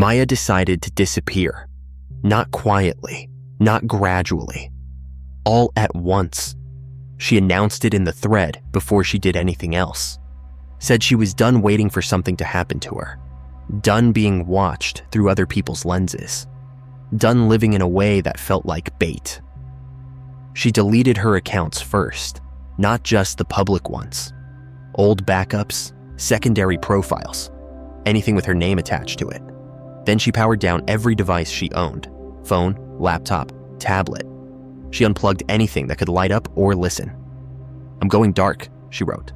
Maya decided to disappear. Not quietly, not gradually. All at once. She announced it in the thread before she did anything else. Said she was done waiting for something to happen to her. Done being watched through other people's lenses. Done living in a way that felt like bait. She deleted her accounts first, not just the public ones. Old backups, secondary profiles, anything with her name attached to it. Then she powered down every device she owned, phone, laptop, tablet. She unplugged anything that could light up or listen. "I'm going dark," she wrote.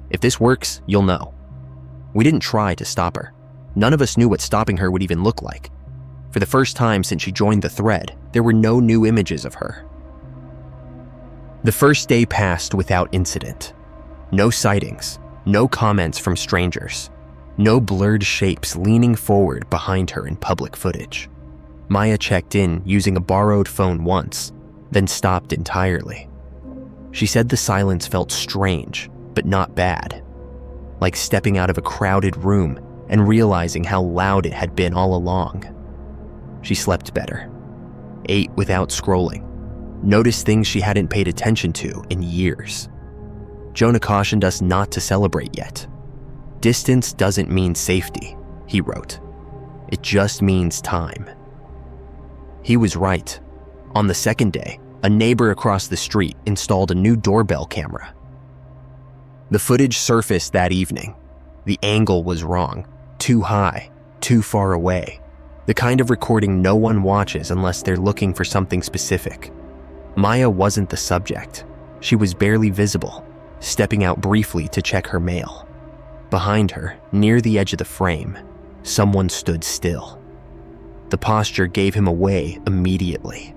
"If this works, you'll know." We didn't try to stop her. None of us knew what stopping her would even look like. For the first time since she joined the thread, there were no new images of her. The first day passed without incident. No sightings, no comments from strangers, no blurred shapes leaning forward behind her in public footage. Maya checked in using a borrowed phone once, then stopped entirely. She said the silence felt strange, but not bad. Like stepping out of a crowded room and realizing how loud it had been all along. She slept better, ate without scrolling, noticed things she hadn't paid attention to in years. Jonah cautioned us not to celebrate yet. "Distance doesn't mean safety," he wrote. "It just means time." He was right. On the second day, a neighbor across the street installed a new doorbell camera. The footage surfaced that evening. The angle was wrong, too high, too far away. The kind of recording no one watches unless they're looking for something specific. Maya wasn't the subject. She was barely visible, stepping out briefly to check her mail. Behind her, near the edge of the frame, someone stood still. The posture gave him away immediately.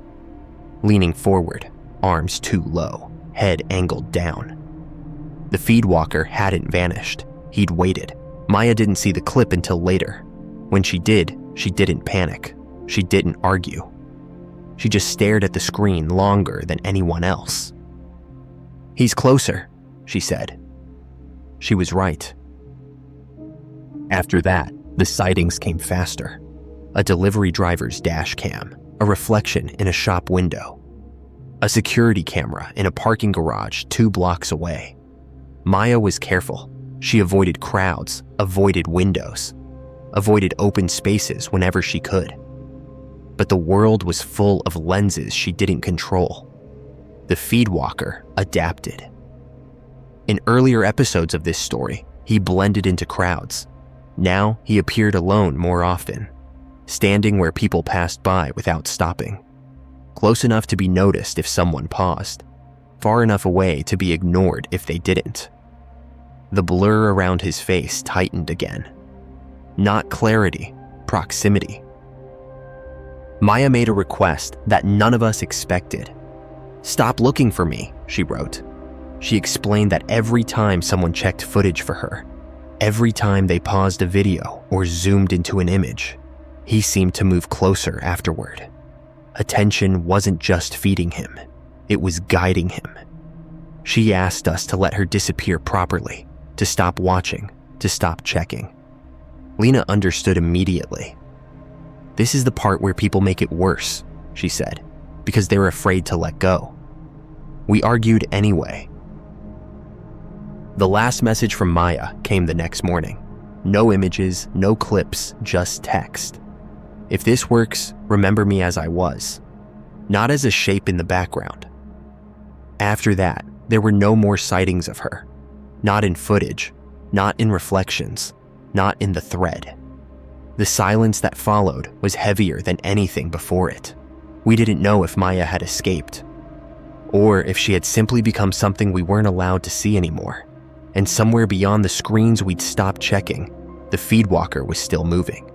Leaning forward, arms too low, head angled down. The FeedWalker hadn't vanished. He'd waited. Maya didn't see the clip until later. When she did, she didn't panic. She didn't argue. She just stared at the screen longer than anyone else. "He's closer," she said. She was right. After that, the sightings came faster. A delivery driver's dash cam, a reflection in a shop window, a security camera in a parking garage 2 blocks away. Maya was careful. She avoided crowds, avoided windows, avoided open spaces whenever she could. But the world was full of lenses she didn't control. The FeedWalker adapted. In earlier episodes of this story, he blended into crowds. Now he appeared alone more often, standing where people passed by without stopping, close enough to be noticed if someone paused, far enough away to be ignored if they didn't. The blur around his face tightened again. Not clarity, proximity. Maya made a request that none of us expected. "Stop looking for me," she wrote. She explained that every time someone checked footage for her, every time they paused a video or zoomed into an image, he seemed to move closer afterward. Attention wasn't just feeding him, it was guiding him. She asked us to let her disappear properly, to stop watching, to stop checking. Lena understood immediately. "This is the part where people make it worse," she said, "because they're afraid to let go." We argued anyway. The last message from Maya came the next morning. No images, no clips, just text. "If this works, remember me as I was, not as a shape in the background." After that, there were no more sightings of her. Not in footage, not in reflections, not in the thread. The silence that followed was heavier than anything before it. We didn't know if Maya had escaped, or if she had simply become something we weren't allowed to see anymore. And somewhere beyond the screens we'd stopped checking, the FeedWalker was still moving.